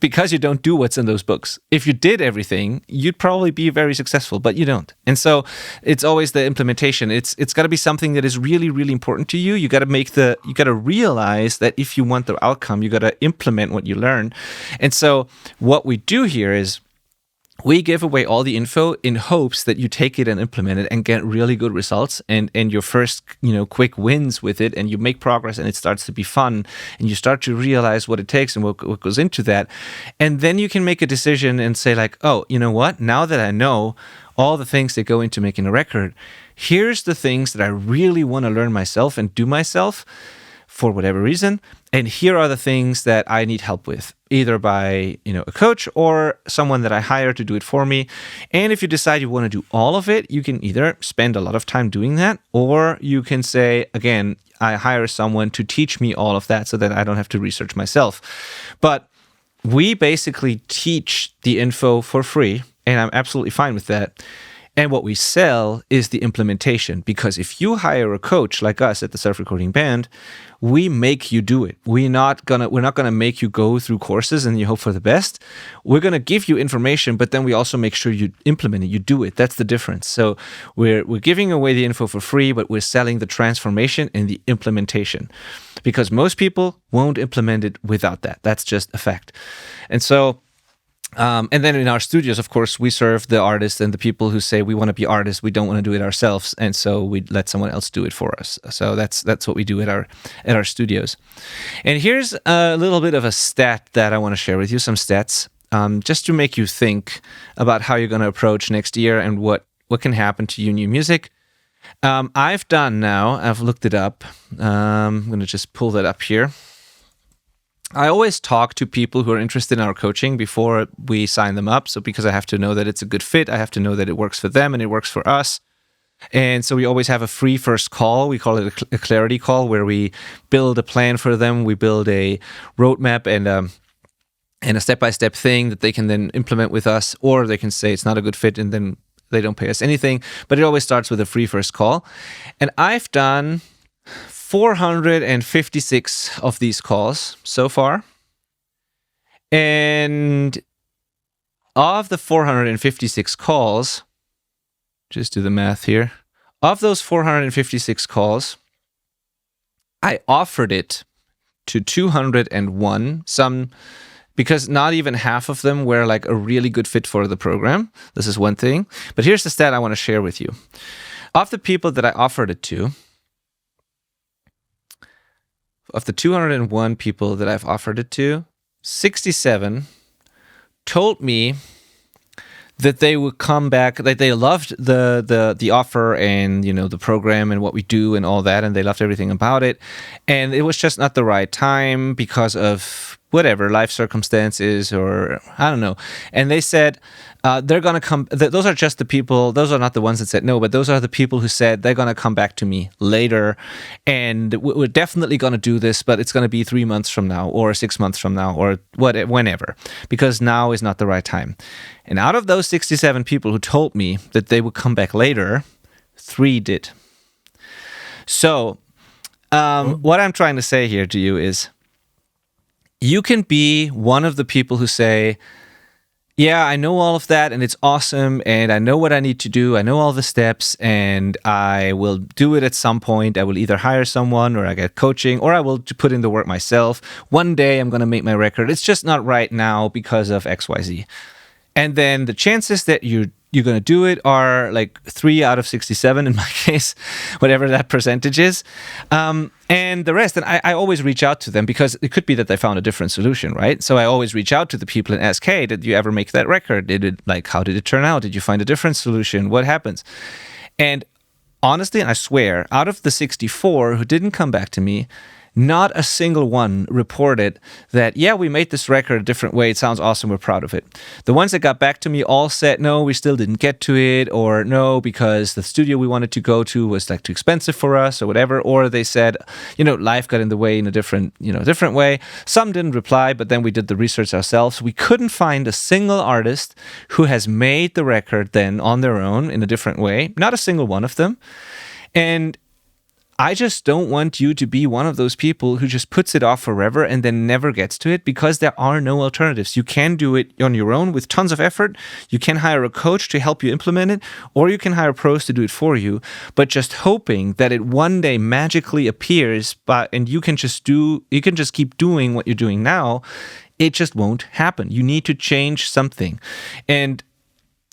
because you don't do what's in those books. If you did everything, you'd probably be very successful, but you don't. And so it's always the implementation. It's got to be something that is really, really important to you. You got to realize that if you want the outcome, you got to implement what you learn. And so what we do here is, we give away all the info in hopes that you take it and implement it and get really good results and your first, quick wins with it, and you make progress and it starts to be fun and you start to realize what it takes and what goes into that. And then you can make a decision and say oh, you know what? Now that I know all the things that go into making a record, here's the things that I really want to learn myself and do myself for whatever reason. And here are the things that I need help with, either by, a coach or someone that I hire to do it for me. And if you decide you want to do all of it, you can either spend a lot of time doing that, or you can say, again, I hire someone to teach me all of that so that I don't have to research myself. But we basically teach the info for free, and I'm absolutely fine with that. And what we sell is the implementation, because if you hire a coach like us at the Self-Recording Band, we make you do it. We're not gonna make you go through courses and you hope for the best. We're gonna give you information, but then we also make sure you implement it, you do it. That's the difference. So we're giving away the info for free, but we're selling the transformation and the implementation, because most people won't implement it without that. That's just a fact. And so and then in our studios, of course, we serve the artists and the people who say we want to be artists, we don't want to do it ourselves, and so we let someone else do it for us. So that's what we do at our studios. And here's a little bit of a stat that I want to share with you, some stats, just to make you think about how you're going to approach next year and what can happen to you new music. I've looked it up. I'm going to just pull that up here. I always talk to people who are interested in our coaching before we sign them up. So because I have to know that it's a good fit, I have to know that it works for them and it works for us. And so we always have a free first call. We call it a clarity call, where we build a plan for them. We build a roadmap and a step-by-step thing that they can then implement with us, or they can say it's not a good fit and then they don't pay us anything. But it always starts with a free first call. And I've done 456 of these calls so far. And of the 456 calls, just do the math here, of those 456 calls, I offered it to 201, because not even half of them were like a really good fit for the program. This is one thing. But here's the stat I want to share with you. Of the people that I offered it to, of the 201 people that I've offered it to, 67 told me that they would come back, that they loved the offer and, you know, the program and what we do and all that, and they loved everything about it. And it was just not the right time because of whatever, life circumstances, or I don't know. And they said they're going to come, those are just the people, those are not the ones that said no, but those are the people who said they're going to come back to me later, and we're definitely going to do this, but it's going to be 3 months from now or 6 months from now or whenever, because now is not the right time. And out of those 67 people who told me that they would come back later, 3 did. So what I'm trying to say here to you is, you can be one of the people who say, yeah, I know all of that and it's awesome and I know what I need to do. I know all the steps and I will do it at some point. I will either hire someone or I get coaching or I will put in the work myself. One day I'm going to make my record. It's just not right now because of XYZ. And then the chances that you're going to do it are like 3 out of 67 in my case, whatever that percentage is. And the rest, and I always reach out to them because it could be that they found a different solution, right? So I always reach out to the people and ask, hey, did you ever make that record? How did it turn out? Did you find a different solution? What happens? And honestly, and I swear, out of the 64 who didn't come back to me, not a single one reported that, yeah, we made this record a different way. It sounds awesome. We're proud of it. The ones that got back to me all said, no, we still didn't get to it, or no, because the studio we wanted to go to was like too expensive for us or whatever. Or they said, life got in the way in a different way. Some didn't reply, but then we did the research ourselves. We couldn't find a single artist who has made the record then on their own in a different way. Not a single one of them. And I just don't want you to be one of those people who just puts it off forever and then never gets to it, because there are no alternatives. You can do it on your own with tons of effort. You can hire a coach to help you implement it, or you can hire pros to do it for you. But just hoping that it one day magically appears, and you can just keep doing what you're doing now, it just won't happen. You need to change something. And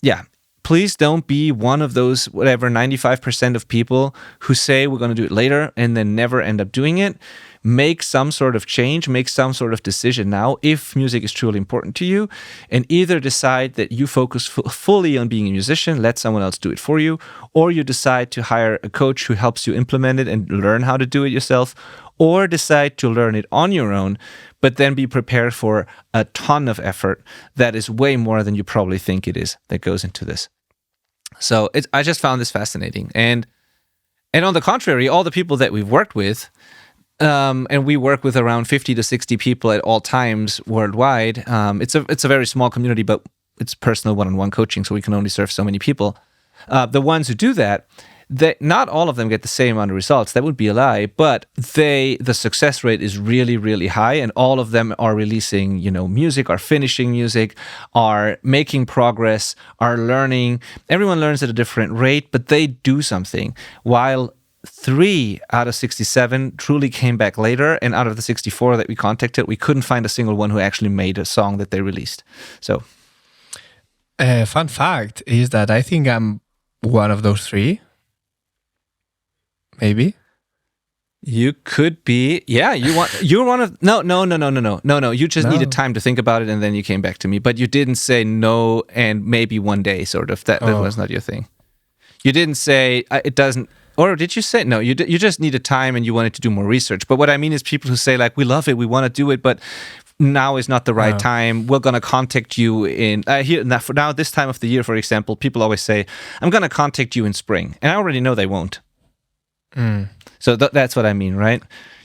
yeah, please don't be one of those, 95% of people who say we're going to do it later and then never end up doing it. Make some sort of change, make some sort of decision now if music is truly important to you, and either decide that you focus fully on being a musician, let someone else do it for you, or you decide to hire a coach who helps you implement it and learn how to do it yourself, or decide to learn it on your own, but then be prepared for a ton of effort that is way more than you probably think it is that goes into this. So I just found this fascinating. And on the contrary, all the people that we've worked with, and we work with around 50 to 60 people at all times worldwide. It's a very small community, but it's personal one-on-one coaching, so we can only serve so many people. The ones who do that, not all of them get the same amount of results. That would be a lie, but the success rate is really, really high, and all of them are releasing, music, are finishing music, are making progress, are learning. Everyone learns at a different rate, but they do something. While 3 out of 67 truly came back later, and out of the 64 that we contacted, we couldn't find a single one who actually made a song that they released. So, fun fact is that I think I'm one of those 3. Maybe. You could be. Yeah, you're one of no. You just needed time to think about it, and then you came back to me. But you didn't say no and maybe one day, sort of. That was not your thing. You didn't say it doesn't. Or did you say no? You just needed time and you wanted to do more research. But what I mean is people who say like, we love it, we want to do it, but now is not the right time. We're gonna contact you in here now. This time of the year, for example, people always say, I'm gonna contact you in spring, and I already know they won't. So that's what I mean, right?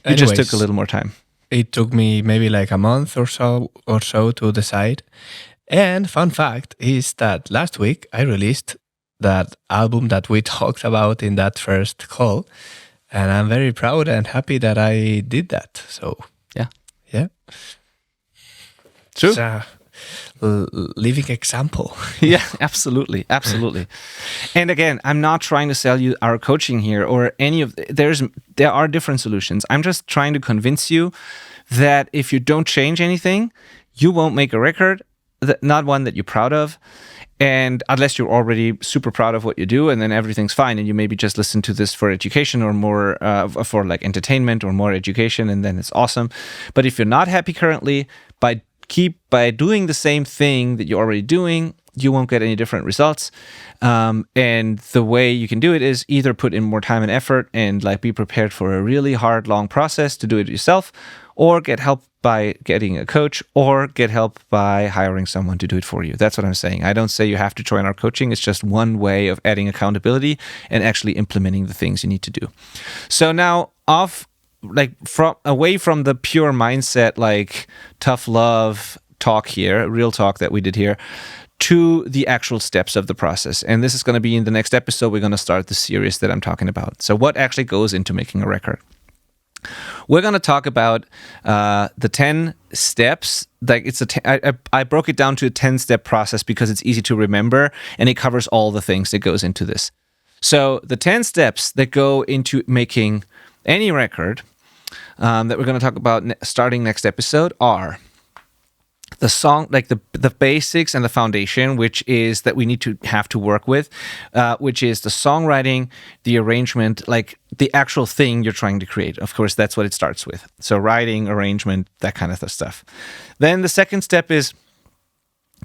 You just took a little more time. It took me maybe like a month or so to decide. And fun fact is that last week I released that album that we talked about in that first call, and I'm very proud and happy that I did that. So yeah, true. It's a living example. Yeah, absolutely. And again, I'm not trying to sell you our coaching here or any of. There are different solutions. I'm just trying to convince you that if you don't change anything, you won't make a record, not one that you're proud of. And unless you're already super proud of what you do, and then everything's fine, and you maybe just listen to this for education or more for like entertainment or more education, and then it's awesome. But if you're not happy currently, by doing the same thing that you're already doing, you won't get any different results. And the way you can do it is either put in more time and effort and like be prepared for a really hard, long process to do it yourself, or get help by getting a coach, or get help by hiring someone to do it for you. That's what I'm saying. I don't say you have to join our coaching. It's just one way of adding accountability and actually implementing the things you need to do. So now away from the pure mindset, like tough love talk here, real talk that we did here, to the actual steps of the process. And this is going to be in the next episode. We're going to start the series that I'm talking about. So what actually goes into making a record? We're going to talk about the 10 steps. Like I broke it down to a 10-step process because it's easy to remember, and it covers all the things that goes into this. So the 10 steps that go into making any record that we're going to talk about starting next episode are the song, like the basics and the foundation, which is that we need to have to work with, which is the songwriting, the arrangement, like the actual thing you're trying to create. Of course, that's what it starts with. So writing, arrangement, that kind of stuff. Then the second step is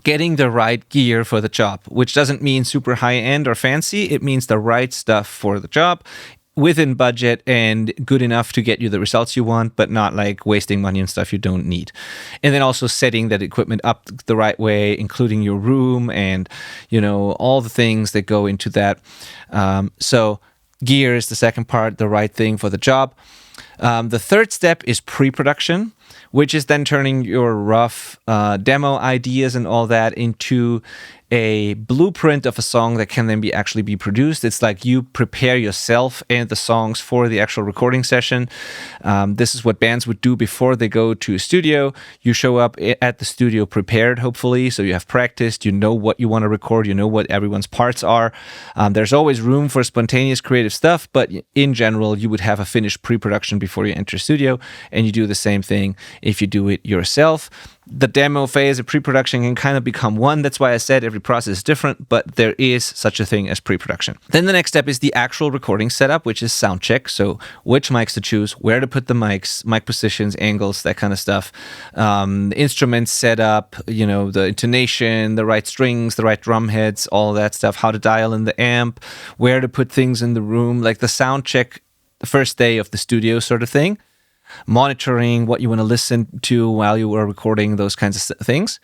getting the right gear for the job, which doesn't mean super high end or fancy. It means the right stuff for the job, within budget and good enough to get you the results you want, but not like wasting money on stuff you don't need. And then also setting that equipment up the right way, including your room and, all the things that go into that. So gear is the second part, the right thing for the job. The third step is pre-production, which is then turning your rough demo ideas and all that into a blueprint of a song that can then actually be produced. It's like you prepare yourself and the songs for the actual recording session. This is what bands would do before they go to a studio. You show up at the studio prepared, hopefully, so you have practiced, you know what you want to record, you know what everyone's parts are. There's always room for spontaneous creative stuff, but in general, you would have a finished pre-production before you enter studio, and you do the same thing if you do it yourself. The demo phase of pre-production can kind of become one. That's why I said every process is different, but there is such a thing as pre-production. Then the next step is the actual recording setup, which is sound check. So which mics to choose, where to put the mics, mic positions, angles, that kind of stuff. Instruments setup, the intonation, the right strings, the right drum heads, all that stuff, how to dial in the amp, where to put things in the room, like the sound check, the first day of the studio sort of thing. Monitoring what you want to listen to while you are recording, those kinds of things.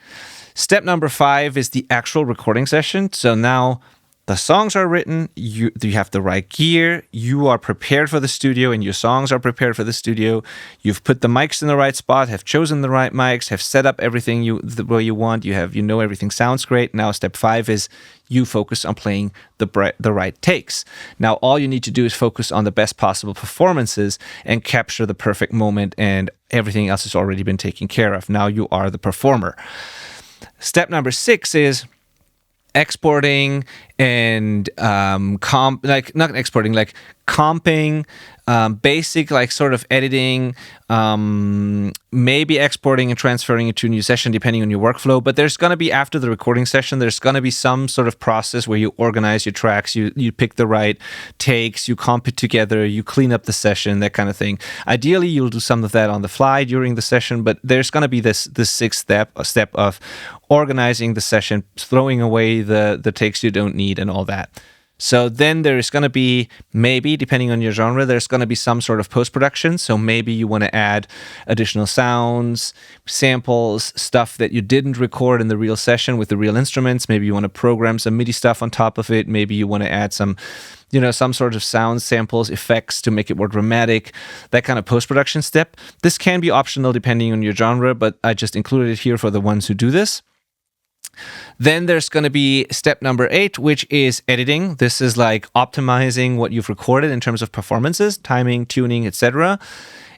Step number 5 is the actual recording session. So now The songs are written, you have the right gear, you are prepared for the studio, and your songs are prepared for the studio. You've put the mics in the right spot, have chosen the right mics, have set up everything the way you want. You know everything sounds great. Now step 5 is you focus on playing the right takes. Now all you need to do is focus on the best possible performances and capture the perfect moment, and everything else has already been taken care of. Now you are the performer. Step number 6 is exporting and comping, basic like sort of editing, maybe exporting and transferring it to a new session depending on your workflow. But there's going to be, after the recording session, there's going to be some sort of process where you organize your tracks, you pick the right takes, you comp it together, you clean up the session, that kind of thing. Ideally, you'll do some of that on the fly during the session, but there's going to be this sixth step of organizing the session, throwing away the takes you don't need and all that. So then there's going to be, maybe, depending on your genre, there's going to be some sort of post-production. So maybe you want to add additional sounds, samples, stuff that you didn't record in the real session with the real instruments. Maybe you want to program some MIDI stuff on top of it. Maybe you want to add some sort of sound samples, effects to make it more dramatic, that kind of post-production step. This can be optional depending on your genre, but I just included it here for the ones who do this. Then there's going to be step number 8, which is editing. This is like optimizing what you've recorded in terms of performances, timing, tuning, etc.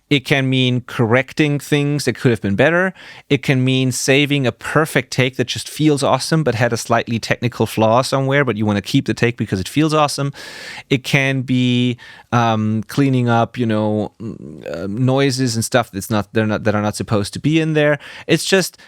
It can mean correcting things that could have been better. It can mean saving a perfect take that just feels awesome but had a slightly technical flaw somewhere, but you want to keep the take because it feels awesome. It can be cleaning up, noises and stuff that are not supposed to be in there. It's just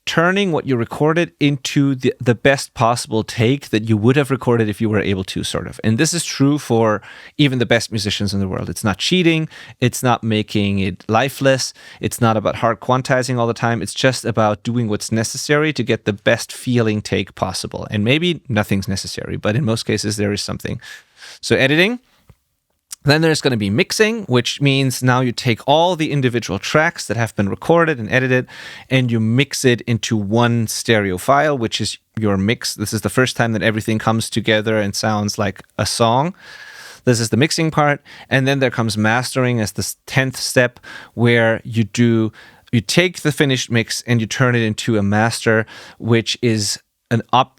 turning what you recorded into the best possible take that you would have recorded if you were able to, sort of. And this is true for even the best musicians in the world. It's not cheating. It's not making it lifeless. It's not about hard quantizing all the time. It's just about doing what's necessary to get the best feeling take possible. And maybe nothing's necessary, but in most cases there is something. So editing. Then there's going to be mixing, which means now you take all the individual tracks that have been recorded and edited, and you mix it into one stereo file, which is your mix. This is the first time that everything comes together and sounds like a song. This is the mixing part. And then there comes mastering as the 10th step, where you take the finished mix and you turn it into a master, which is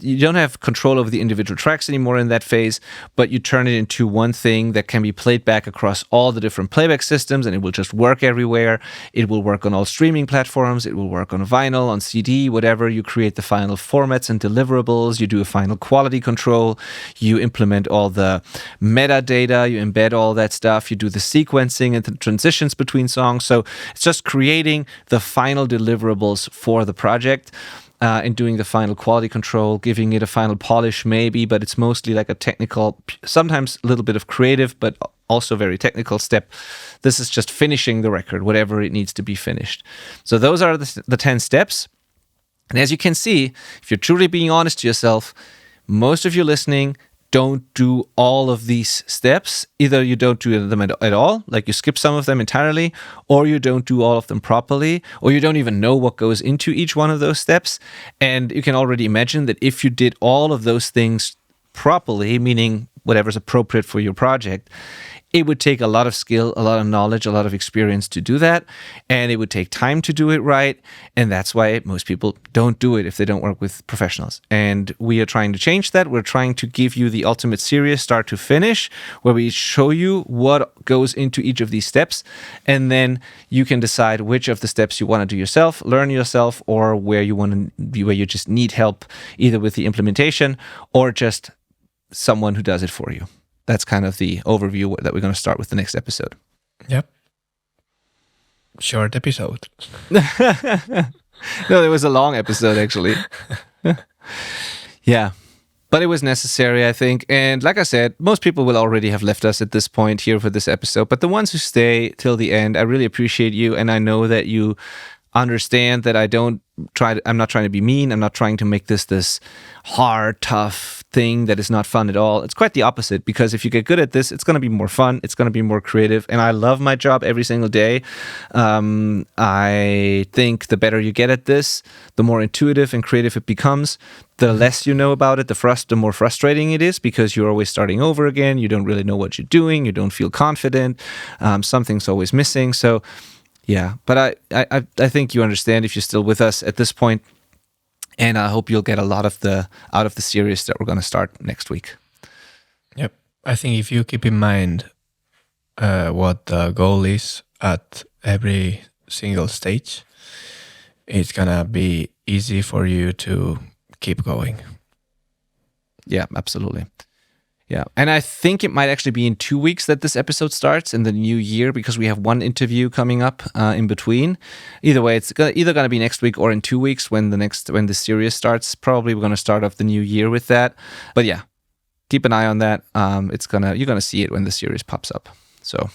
you don't have control over the individual tracks anymore in that phase, but you turn it into one thing that can be played back across all the different playback systems, and it will just work everywhere. It will work on all streaming platforms. It will work on vinyl, on CD, whatever. You create the final formats and deliverables. You do a final quality control. You implement all the metadata. You embed all that stuff. You do the sequencing and the transitions between songs. So it's just creating the final deliverables for the project. And doing the final quality control, giving it a final polish maybe, but it's mostly like a technical, sometimes a little bit of creative, but also very technical step. This is just finishing the record, whatever it needs to be finished. So those are the 10 steps. And as you can see, if you're truly being honest to yourself, most of you listening don't do all of these steps. Either you don't do them at all, like you skip some of them entirely, or you don't do all of them properly, or you don't even know what goes into each one of those steps. And you can already imagine that if you did all of those things properly, meaning whatever's appropriate for your project, it would take a lot of skill, a lot of knowledge, a lot of experience to do that. And it would take time to do it right. And that's why most people don't do it if they don't work with professionals. And we are trying to change that. We're trying to give you the ultimate series start to finish, where we show you what goes into each of these steps. And then you can decide which of the steps you want to do yourself, learn yourself, or where you just need help, either with the implementation or just someone who does it for you. That's kind of the overview that we're going to start with the next episode. Yep. Short episode. No, it was a long episode, actually. Yeah. But it was necessary, I think. And like I said, most people will already have left us at this point here for this episode. But the ones who stay till the end, I really appreciate you. And I know that you understand that I don't I'm not trying to be mean. I'm not trying to make this hard, tough thing that is not fun at all. It's quite the opposite, because if you get good at this, it's going to be more fun. It's going to be more creative. And I love my job every single day. I think the better you get at this, the more intuitive and creative it becomes. The less you know about it, the more frustrating it is, because you're always starting over again. You don't really know what you're doing. You don't feel confident. Something's always missing. So yeah, but I think you understand if you're still with us at this point, and I hope you'll get a lot out of the series that we're going to start next week. Yep. I think if you keep in mind what the goal is at every single stage, it's going to be easy for you to keep going. Yeah, absolutely. Yeah, and I think it might actually be in 2 weeks that this episode starts in the new year, because we have one interview coming up in between. Either way, it's either going to be next week or in 2 weeks when the series starts. Probably we're going to start off the new year with that. But yeah, keep an eye on that. You're gonna see it when the series pops up. So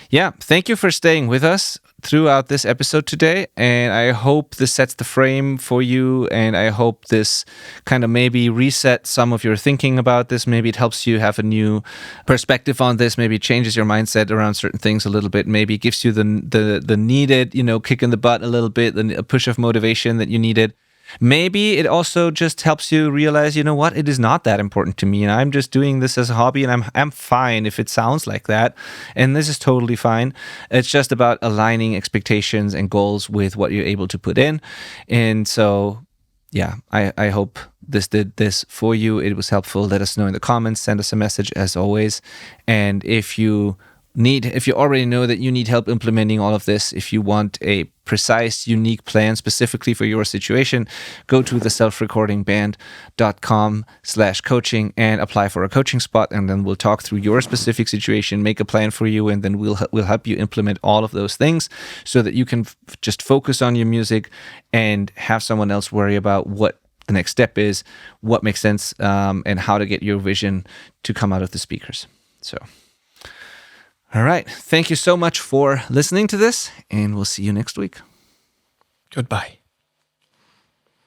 yeah, thank you for staying with us throughout this episode today, and I hope this sets the frame for you, and I hope this kind of maybe reset some of your thinking about this. Maybe it helps you have a new perspective on this. Maybe it changes your mindset around certain things a little bit. Maybe it gives you the needed, kick in the butt a little bit, a push of motivation that you needed. Maybe it also just helps you realize, what, it is not that important to me, and I'm just doing this as a hobby, and I'm fine if it sounds like that, and this is totally fine. It's just about aligning expectations and goals with what you're able to put in. And so, yeah, I hope this did this for you. It was helpful. Let us know in the comments. Send us a message as always. And if you already know that you need help implementing all of this, if you want a precise, unique plan specifically for your situation, go to theselfrecordingband.com/coaching and apply for a coaching spot, and then we'll talk through your specific situation, make a plan for you, and then we'll help you implement all of those things so that you can just focus on your music and have someone else worry about what the next step is, what makes sense, and how to get your vision to come out of the speakers. So all right. Thank you so much for listening to this, and we'll see you next week. Goodbye.